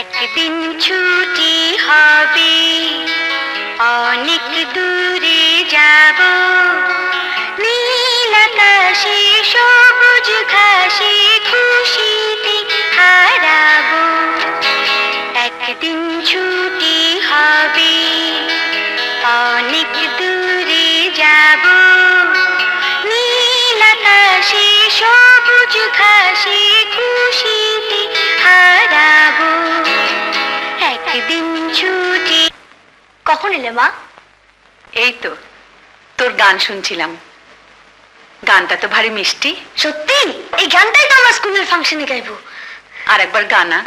একদিন ছুটি হবে, অনেক দূরে যাব, নীল আকাশে সবুজ ঘাসে খুশিতে হারাবো। একদিন ছুটি হবে, অনেক দূরে যাব, নীল আকাশে সবুজ ঘাসে খুশিতে হারাবো। একদিন ছুটি। কখন এলে মা? এই তো তোর গান শুনছিলাম। গানটা তো ভারী মিষ্টি। সত্যি? এই গানটাই তো আমার স্কুলের ফাংশনে গাইবো। আর একবার গানা।